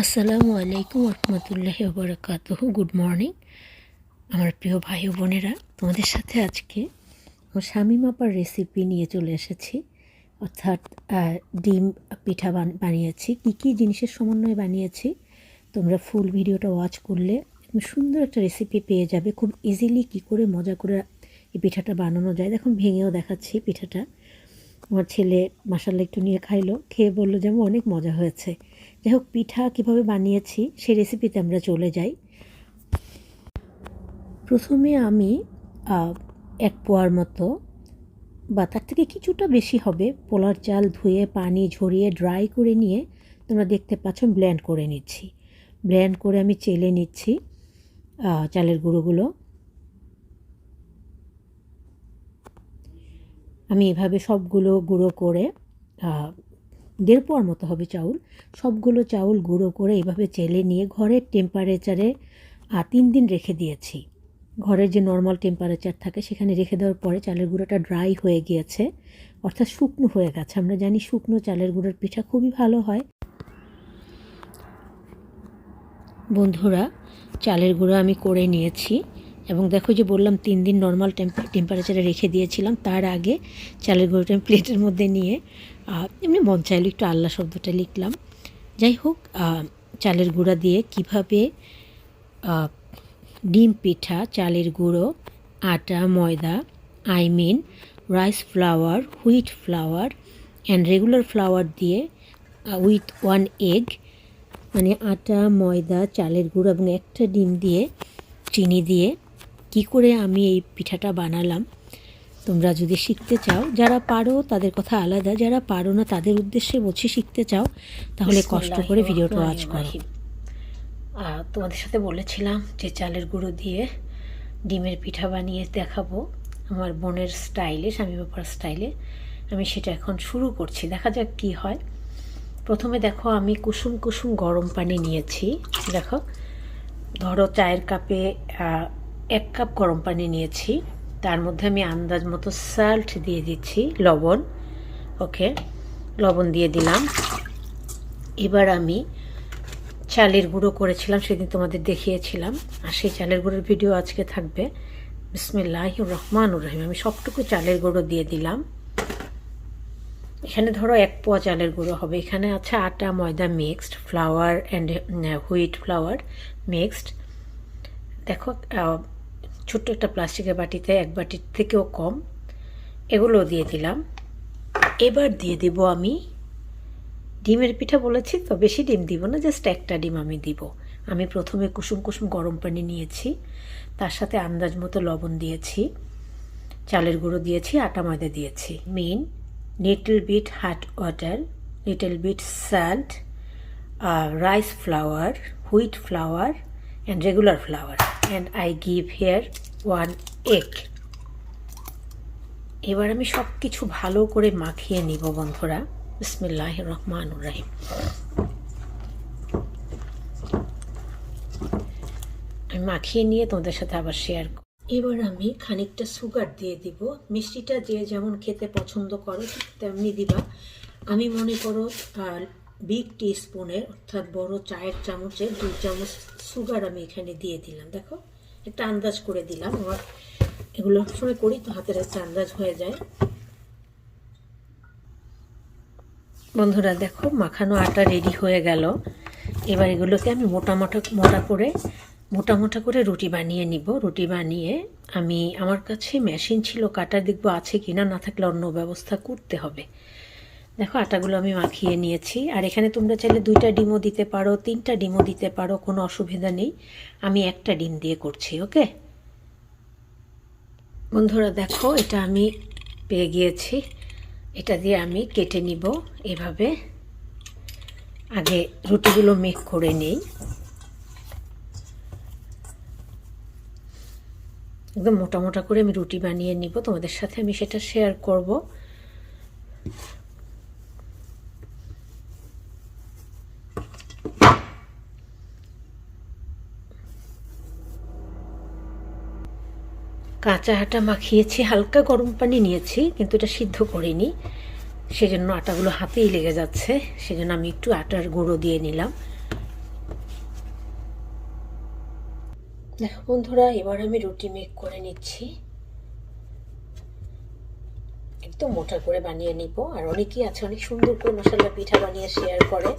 আসসালামু আলাইকুম রহমতুল্লাহি ওয়া বারাকাতুহু। গুড মর্নিং আমার প্রিয় ভাই ও বোনেরা, তোমাদের সাথে আজকে আমার শামীম আপার রেসিপি নিয়ে চলে এসেছি। অর্থাৎ ডিম পিঠা বানিয়েছি। কী কী জিনিসের সমন্বয়ে বানিয়েছি তোমরা ফুল ভিডিওটা ওয়াচ করলে সুন্দর একটা রেসিপি পেয়ে যাবে। খুব ইজিলি কী করে মজা করে এই পিঠাটা বানানো যায়। দেখুন ভেঙেও দেখাচ্ছি পিঠাটা। আমার ছেলে মাশাআল্লাহ একটু নিয়ে খাইলো, খেয়ে বললো যে অনেক মজা হয়েছে। যাই হোক, পিঠা কীভাবে বানিয়েছি সেই রেসিপিতে আমরা চলে যাই। প্রথমে আমি 1 পোয়ার মতো বা তার থেকে কিছুটা বেশি হবে পোলার চাল ধুয়ে পানি ঝরিয়ে ড্রাই করে নিয়ে তোমরা দেখতে পাচ্ছ ব্লেন্ড করে নিচ্ছি। ব্লেন্ড করে আমি চেলে নিচ্ছি চালের গুঁড়োগুলো। আমি এভাবে সবগুলো গুঁড়ো করে 1.5 পোয়ার মতো হবে চাউল, সবগুলো চাউল গুঁড়ো করে এভাবে চেলে নিয়ে ঘরের টেম্পারেচারে 3 দিন রেখে দিয়েছি। ঘরের যে নর্মাল টেম্পারেচার থাকে সেখানে রেখে দেওয়ার পরে চালের গুঁড়োটা ড্রাই হয়ে গিয়েছে, অর্থাৎ শুকনো হয়ে গেছে। আমরা জানি শুকনো চালের গুঁড়োর পিঠা খুবই ভালো হয়। বন্ধুরা, চালের গুঁড়ো আমি করে নিয়েছি এবং দেখো যে বললাম 3 দিন নর্মাল টেম্পারেচারে রেখে দিয়েছিলাম। তার আগে চালের গুঁড়োটা আমি প্লেটের মধ্যে নিয়ে এমনি মন চাইলে একটু আল্লাহ শব্দটা লিখলাম। যাই হোক, চালের গুঁড়া দিয়ে কিভাবে ডিম পিঠা চালের গুঁড়ো, আটা, ময়দা, rice flower, wheat flower and regular flower দিয়ে উইথ 1 এগ, মানে আটা, ময়দা, চালের গুঁড়ো এবং একটা ডিম দিয়ে চিনি দিয়ে কি করে আমি এই পিঠাটা বানালাম। তোমরা যদি শিখতে চাও, যারা পারো তাদের কথা আলাদা, যারা পারো না তাদের উদ্দেশ্যে বলছি, শিখতে চাও তাহলে কষ্ট করে ভিডিওটা ওয়াচ করো। তোমাদের সাথে বলেছিলাম যে চালের গুঁড়ো দিয়ে ডিমের পিঠা বানিয়ে দেখাবো আমার বোনের স্টাইলে, শামীম আপার স্টাইলে। আমি সেটা এখন শুরু করছি, দেখা যাক কি হয়। প্রথমে দেখো আমি কুসুম কুসুম গরম পানি নিয়েছি। দেখো, ধরো চায়ের কাপে 1 কাপ গরম পানি নিয়েছি। তার মধ্যে আমি আন্দাজ মতো সল্ট দিয়ে দিচ্ছি, লবণ। ওকে, লবণ দিয়ে দিলাম। এবার আমি চালের গুঁড়ো করেছিলাম, সেদিন তোমাদের দেখিয়েছিলাম, আর সেই চালের গুঁড়োর ভিডিও আজকে থাকবে। বিসমিল্লাহির রহমানির রহিম। আমি সবটুকু চালের গুঁড়ো দিয়ে দিলাম। এখানে ধরো 1 পোয়া চালের গুঁড়ো হবে। এখানে আছে আটা, ময়দা mixed, flower and wheat flower mixed. দেখো, ছোট্ট একটা প্লাস্টিকের বাটিতে 1 বাটির থেকেও কম, এগুলো দিয়ে দিলাম। এবার দিয়ে দিব আমি ডিমের পিঠা বলেছি তো, বেশি ডিম দিব না, জাস্ট একটা ডিম আমি দিব। আমি প্রথমে কুসুম কুসুম গরম পানি নিয়েছি, তার সাথে আন্দাজ মতো লবণ দিয়েছি, চালের গুঁড়ো দিয়েছি, আটা ময়দা দিয়েছি। Main little bit hot water, little bit salt, rice flour, wheat flour and regular flour, and I give here 1 egg. এবার আমি সব কিছু ভালো করে মাখিয়ে নিব বন্ধুরা। বিসমিল্লাহির রহমানির রহিম। আমি মাখিয়ে নিয়ে তোমাদের সাথে আবার শেয়ার করব। এবার আমি খানিকটা সুগার দিয়ে দিব। মিষ্টিটা যে যেমন খেতে পছন্দ করো ঠিক তেমনি দিবা। আমি মনে করো বিগ টিস্পুনের, অর্থাৎ বড় চায়ের চামচের 2 চামচ সুগার আমি এখানে দিয়ে দিলাম। দেখো, একটা আন্দাজ করে দিলাম। আমার এগুলো সময় করি তো হাতের একটা আন্দাজ হয়ে যায়। বন্ধুরা দেখো, মাখানো আটা রেডি হয়ে গেল। এবার এগুলোকে আমি মোটা মোটা করে রুটি বানিয়ে নিব। রুটি বানিয়ে আমি, আমার কাছে মেশিন ছিল, কাটার দেখবো আছে কিনা, না থাকলে অন্য ব্যবস্থা করতে হবে। দেখো, আটাগুলো আমি মাখিয়ে নিয়েছি। আর এখানে তোমরা চাইলে 2টা ডিমও দিতে পারো, 3টা ডিমও দিতে পারো, কোনো অসুবিধা নেই। আমি একটা ডিম দিয়ে করছি। ওকে বন্ধুরা, দেখো এটা আমি পেয়ে গিয়েছি। এটা দিয়ে আমি কেটে নিব। এভাবে আগে রুটিগুলো মেক করে নেই, একদম মোটা মোটা করে আমি রুটি বানিয়ে নিব। তোমাদের সাথে আমি সেটা শেয়ার করব। কাঁচা আটা মাখিয়েছি, হালকা গরম পানি নিয়েছি, কিন্তু এটা সিদ্ধ করিনি, সেজন্য আটাগুলো হাতেই লেগে যাচ্ছে। সেজন্য আমি একটু আটার গুঁড়ো দিয়ে নিলাম। দেখো বন্ধুরা, এবার আমি রুটি মেক করে নিচ্ছি। একদম মোটা করে বানিয়ে নিব। আর অনেকেই আছে অনেক সুন্দর করে মশলা পিঠা বানিয়ে শেয়ার করে।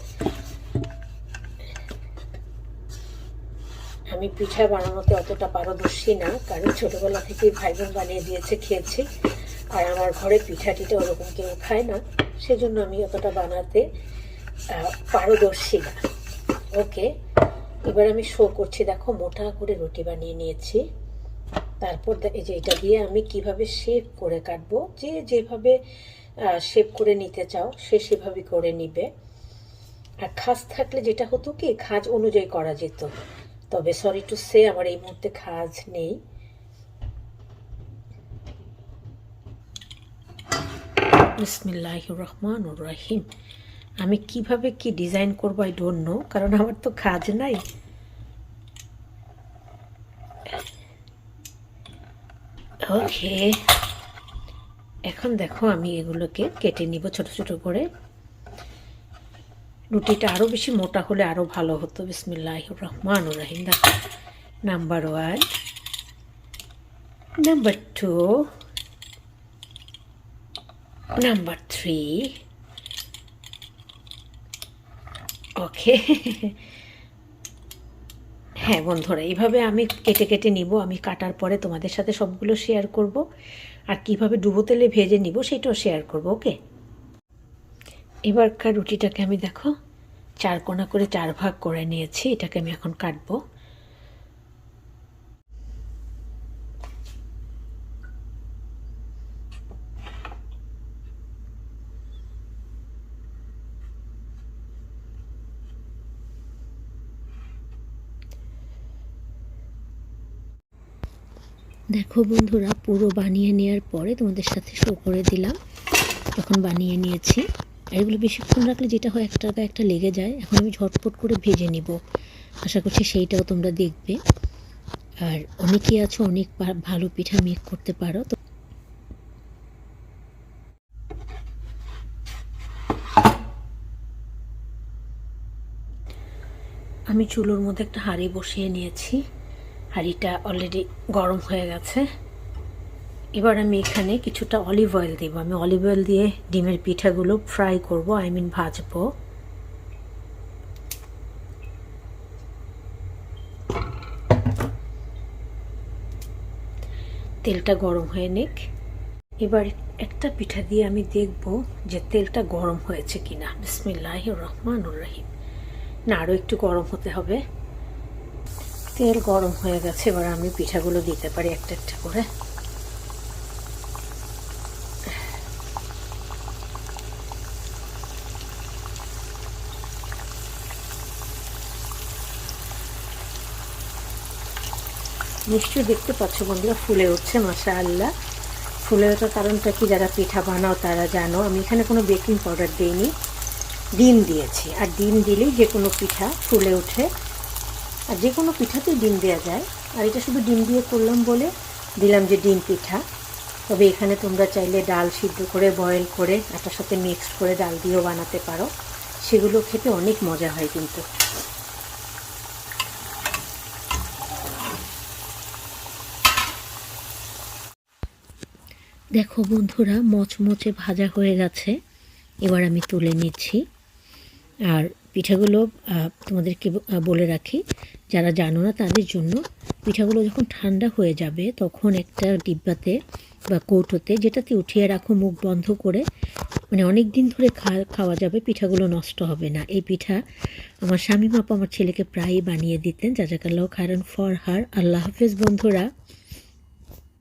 আমি পিঠা বানানোতে অতটা পারদর্শী না, কারণ ছোটোবেলা থেকেই ভাই বোন বানিয়ে দিয়েছে, খেয়েছি। আর আমার ঘরে পিঠা টিঠা ওরকম কেউ খায় না, সেজন্য আমি অতটা বানাতে পারদর্শী না। ওকে, এবার আমি শো করছি। দেখো, মোটা করে রুটি বানিয়ে নিয়েছি। তারপর এই যে এটা দিয়ে আমি কিভাবে শেপ করে কাটবো, যে যেভাবে শেপ করে নিতে চাও সে সেভাবে করে নিবে। আর খাজ থাকলে যেটা হতো কি, খাজ অনুযায়ী করা যেত। তবে সরি টু সে, আমার এই মুহূর্তে খাজ নেই। বিসমিল্লাহির রহমানির রহিম। আমি কিভাবে কি ডিজাইন করবো আই ডোন্ট নো, কারণ আমার তো খাজ নাই। ওকে, এখন দেখো আমি এগুলোকে কেটে নিব ছোট ছোট করে। রুটিটা আরও বেশি মোটা হলে আরও ভালো হতো। বিসমিল্লাহির রহমানির রহিম। দেখো, নাম্বার 1, নাম্বার 2, নাম্বার 3। ওকে, হ্যাঁ বন্ধুরা, এইভাবে আমি কেটে কেটে নিব। আমি কাটার পরে তোমাদের সাথে সবগুলো শেয়ার করব, আর কিভাবে ডুবো তেলে ভেজে নিব সেটাও শেয়ার করব। ওকে, এবারকার রুটিটাকে আমি দেখো 4 কোনা করে 4 ভাগ করে নিয়েছি। এটাকে আমি এখন কাটবো। দেখো বন্ধুরা, পুরো বানিয়ে নেওয়ার পরে তোমাদের সাথে শো করে দিলাম। তখন বানিয়ে নিয়েছি। আর এগুলো বেশিক্ষণ রাখলে যেটা হয়, একটা গায়ে একটা লেগে যায়। এখন আমি ঝটপট করে ভেজে নিব। আশা করছি সেইটাও তোমরা দেখবে। আর অনেকেই আছো অনেক ভালো পিঠা মেক করতে পারো। তো আমি চুলোর মধ্যে একটা হাঁড়ি বসিয়ে নিয়েছি। হাঁড়িটা অলরেডি গরম হয়ে গেছে। এবার আমি এখানে কিছুটা অলিভ অয়েল দেব। আমি অলিভ অয়েল দিয়ে ডিমের পিঠাগুলো ফ্রাই করব, ভাজবো। তেলটা গরম হয়ে নিক। এবার একটা পিঠা দিয়ে আমি দেখব যে তেলটা গরম হয়েছে কিনা। বিসমিল্লাহির রহমানির রহিম। না, আরও একটু গরম হতে হবে। তেল গরম হয়ে গেছে। এবার আমি পিঠাগুলো দিতে পারি একটা একটা করে। নিশ্চয়ই দেখতে পাচ্ছ বন্ধুরা, ফুলে উঠছে মাশাআল্লাহ। ফুলে ওঠার কারণটা কি, যারা পিঠা বানাও তারা জানো। আমি এখানে কোনো বেকিং পাউডার দিইনি, ডিম দিয়েছি। আর ডিম দিলেই যে কোনো পিঠা ফুলে ওঠে। আর যে কোনো পিঠাতেই ডিম দেওয়া যায়। আর এটা শুধু ডিম দিয়ে করলাম বলে দিলাম যে ডিম পিঠা। তবে এখানে তোমরা চাইলে ডাল সিদ্ধ করে বয়েল করে আটার সাথে মিক্সড করে ডাল দিয়েও বানাতে পারো। সেগুলো খেতে অনেক মজা হয় কিন্তু। দেখো বন্ধুরা, মচমচে ভাজা হয়ে গেছে। এবার আমি তুলে নিচ্ছি। আর পিঠাগুলো তোমাদেরকে বলে রাখি, যারা জানো না তাদের জন্য, পিঠাগুলো যখন ঠান্ডা হয়ে যাবে তখন একটা ডিব্বাতে বা কৌটোতে, যেটাতে উঠিয়ে রাখো মুখ বন্ধ করে, মানে অনেক দিন ধরে খাওয়া যাবে। পিঠাগুলো নষ্ট হবে না। এই পিঠা আমার স্বামী মাপা আমার ছেলেকে প্রায়ই বানিয়ে দিতেন। জাযাকাল্লাহু খায়রান ফর হার। আল্লাহ হাফেজ বন্ধুরা।